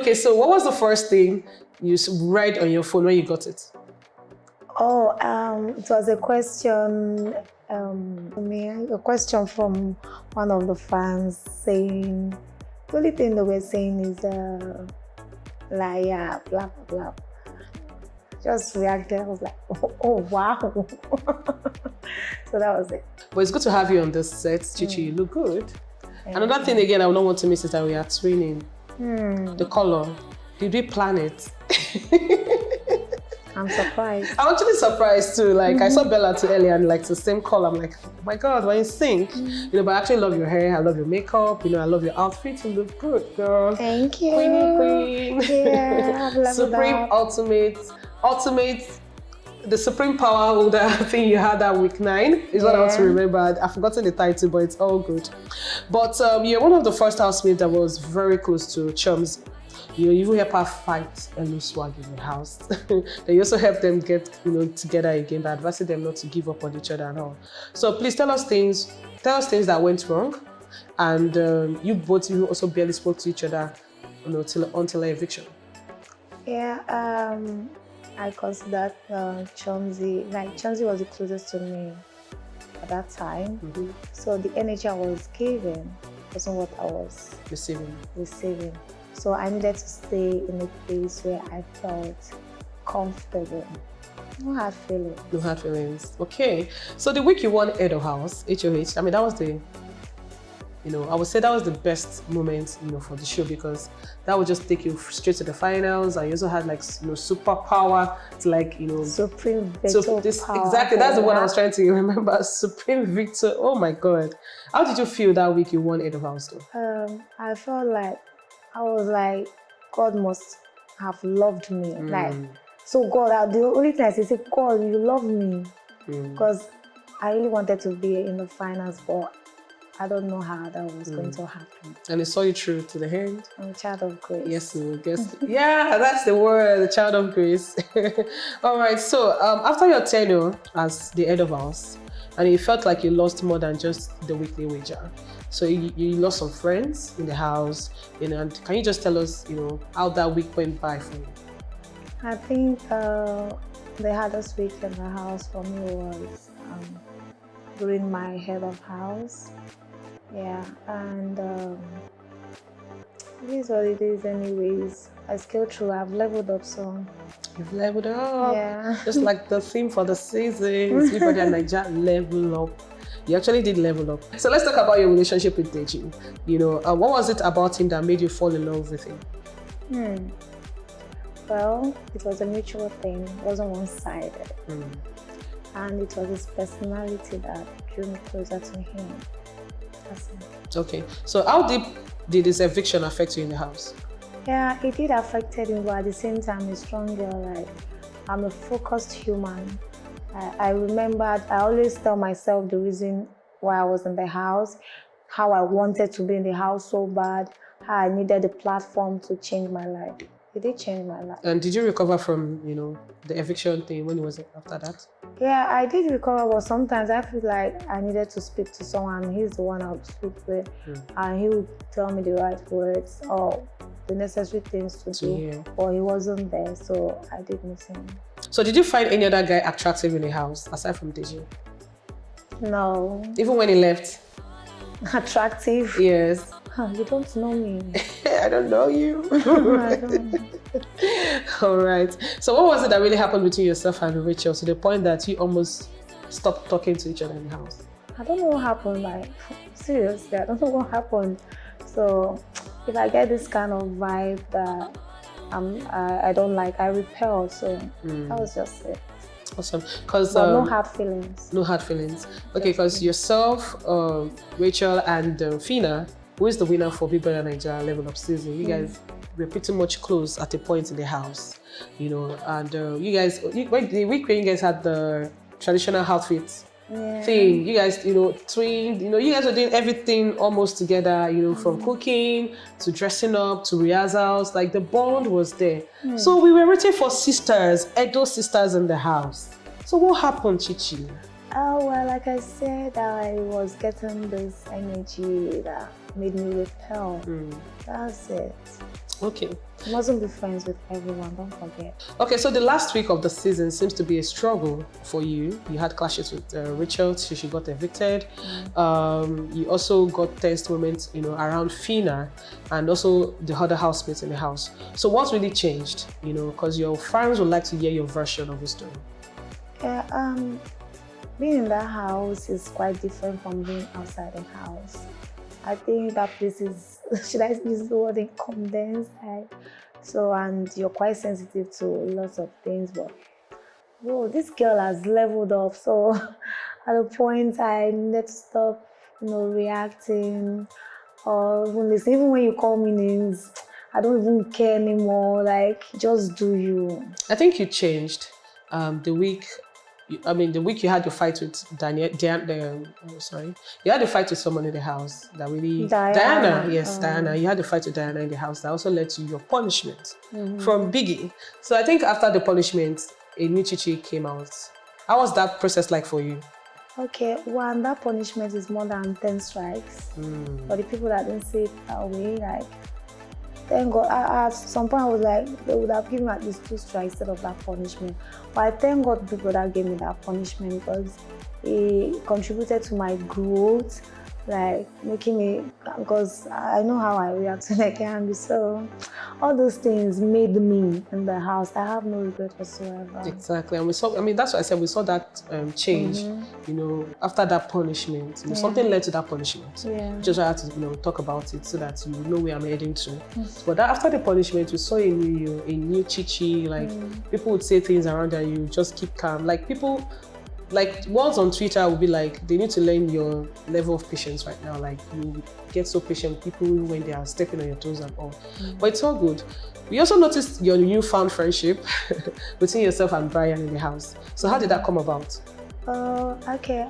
Okay, so what was the first thing you read on your phone when you got it? Oh, it was a question, a question from one of the fans saying, the only thing they were saying is, liar, blah, blah, blah. Just reacted, I was like, oh wow. So that was it. But it's good to have you on this set, Chichi. You look good. Another thing again I would not want to miss is that we are twinning. The color. Did we plan it? I'm surprised. I'm actually surprised too. Like I saw Bella too earlier and like it's the same color. I'm like, oh my God, we're in sync. You know, but I actually love your hair. I love your makeup. You know, I love your outfit. You look good, girl. Thank you. Queen. Yeah, I've leveled Supreme up. ultimate, the supreme power holder thing you had that week 9 is what I want to remember. I've forgotten the title, but it's all good. But you're one of the first housemates that was very close to Chums. You even help her fight and lose swag in the house. Then you also help them get together again by advising them not to give up on each other and all. So please tell us things that went wrong, and you both also barely spoke to each other until eviction. Yeah, I considered Chumsy, like Chumsy was the closest to me at that time. So the energy I was giving wasn't what I was receiving. So I needed to stay in a place where I felt comfortable. No hard feelings. No hard feelings. Okay. So the week you won Head of House, HOH, I mean, that was I would say that was the best moment, for the show, because that would just take you straight to the finals, and you also had superpower to Supreme Victor power. Exactly, that's the one I was trying to remember. Supreme Victor. Oh my God. How did you feel that week you won Head of House though? I felt like, I was like, God must have loved me. So God, the only thing I say, God, you love me. Because I really wanted to be in the finals, but I don't know how that was going to happen. And it saw you through to the end. I'm a child of grace. Yes, we guess. Yeah, that's the word, the child of grace. All right, so after your tenure as the head of house, and you felt like you lost more than just the weekly wager. So you lost some friends in the house, and can you just tell us, how that week went by for you? I think the hardest week in the house for me was during my head of house. Yeah, and it is what it is anyways. I scaled through, I've leveled up, so. You've leveled up. Yeah. Just like the theme for the season, everybody at Naija, level up. You actually did level up. So let's talk about your relationship with Deji. What was it about him that made you fall in love with him? Well, it was a mutual thing. It wasn't one-sided. And it was his personality that drew me closer to him. That's it. Okay. So how deep did this eviction affect you in the house? Yeah, it did affect him, but at the same time, a strong girl. Like, I'm a focused human. I remembered, I always tell myself the reason why I was in the house, how I wanted to be in the house so bad, how I needed a platform to change my life. It did change my life. And did you recover from, the eviction thing? When was it after that? Yeah, I did recover, but sometimes I feel like I needed to speak to someone. He's the one I would speak with, and he would tell me the right words or the necessary things to do, but he wasn't there, so I did miss him. So did you find any other guy attractive in the house, aside from Deji? No. Even when he left? Attractive? Yes. You don't know me. I don't know you. I don't. All right. So what was it that really happened between yourself and Rachel to the point that you almost stopped talking to each other in the house? I don't know what happened. Like, seriously, I don't know what happened. So if I get this kind of vibe that I don't like, I repel. So that was just it. Awesome. Because no hard feelings. No hard feelings. Okay, because yourself, Rachel, and Fina, who is the winner for Bbnaija Level Up season, you guys were pretty much close at a point in the house, and you guys, the week when you guys had the traditional outfits thing, you guys, twined, you guys were doing everything almost together, from cooking to dressing up to rehearsals, like the bond was there. So we were waiting for sisters, Edo sisters in the house. So what happened, Chichi? Oh, well, like I said, I was getting this energy that made me repel. That's it. Okay. You mustn't be friends with everyone, don't forget. Okay, so the last week of the season seems to be a struggle for you. You had clashes with Rachel, so she got evicted. You also got tense moments, around Fina and also the other housemates in the house. So what really changed, because your fans would like to hear your version of the story. Yeah, being in that house is quite different from being outside the house. I think that place is, should I use the word, condensed? So, and you're quite sensitive to lots of things, but whoa, this girl has leveled up. So at a point I need to stop, reacting or even listening. Even when you call me names, I don't even care anymore. Like, just do you. I think you changed the week you had your fight with you had a fight with someone in the house that really... Diana, yes, Diana. You had a fight with Diana in the house that also led to your punishment from Biggie. So I think after the punishment, a new Chichi came out. How was that process like for you? Okay, one, that punishment is more than 10 strikes. For the people that didn't see it that way, like, thank God. At some point, I was like, they would have given me at least 2 strikes instead of that punishment. But I thank God the people that gave me that punishment because it contributed to my growth, like making me, because I know how I react when I get angry. So all those things made me in the house. I have no regret whatsoever. Exactly, and we saw. That's what I said. We saw that change. After that punishment, something led to that punishment. Yeah. Just I had to talk about it so that you know where I'm heading to. But after the punishment, we saw a new Chichi. Like people would say things around and you just keep calm. Like people. Like words on Twitter would be like, they need to learn your level of patience right now. Like you get so patient with people when they are stepping on your toes and all. But it's all good. We also noticed your newfound friendship between yourself and Brian in the house. So how did that come about? Okay.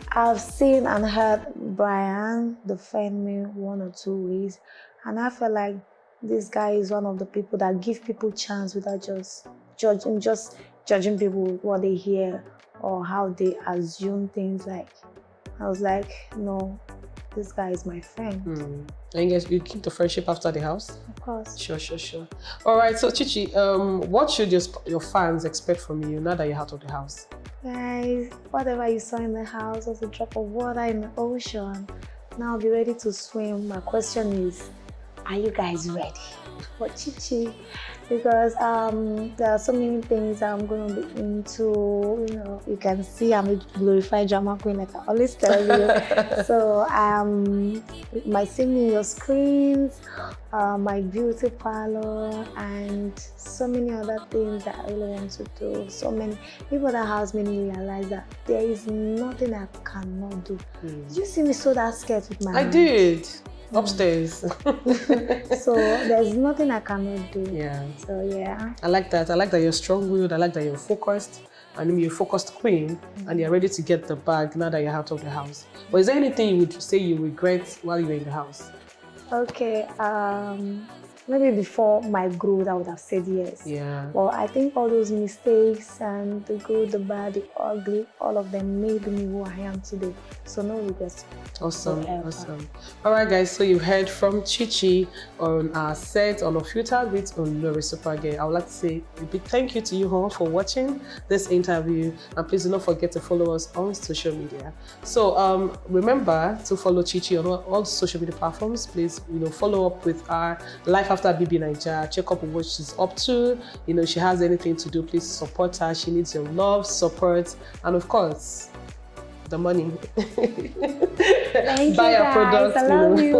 I've seen and heard Brian defend me 1 or 2 ways, and I feel like this guy is one of the people that give people chance without just judging people with what they hear or how they assume things. Like, I was like, no, this guy is my friend. And you guys, you keep the friendship after the house? Of course. Sure. All right, so Chichi, what should your fans expect from you now that you're out of the house? Guys, whatever you saw in the house was a drop of water in the ocean. Now be ready to swim. My question is, are you guys ready for Chichi? Because there are so many things I'm going to be into. You can see I'm a glorified drama queen, like I always tell you. So you might see me in your screens, my beauty parlor, and so many other things that I really want to do. So many people that house made me realize that there is nothing I cannot do. Did you see me sew that skirt with my hands? Did. Upstairs. So there's nothing I cannot do. Yeah. So yeah. I like that. I like that you're strong-willed. I like that you're focused. And you're a focused queen and you're ready to get the bag now that you're out of the house. But is there anything you would say you regret while you were in the house? Okay, maybe before my growth, I would have said yes. Yeah. Well, I think all those mistakes and the good, the bad, the ugly, all of them made me who I am today. So no regrets. Awesome. All right, guys. So you've heard from Chichi on our set on Unfiltered with OloriSuperGal. I would like to say a big thank you to you all for watching this interview, and please do not forget to follow us on social media. So remember to follow Chichi on all social media platforms. Please, follow up with our life after Bbnaija. Check up what she's up to. She has anything to do, please support her. She needs your love, support, and of course, the money. Buy a product, I love you.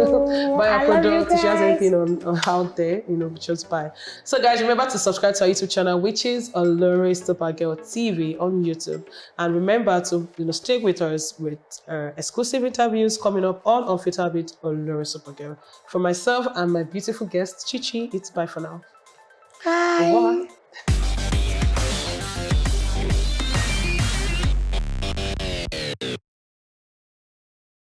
Buy a product. If she has guys. anything on out there, just buy. So guys, remember to subscribe to our YouTube channel, which is OloriSuperGal TV on YouTube. And remember to stay with us with exclusive interviews coming up on Unfiltered with OloriSuperGal. For myself and my beautiful guest, Chichi, it's bye for now. Bye.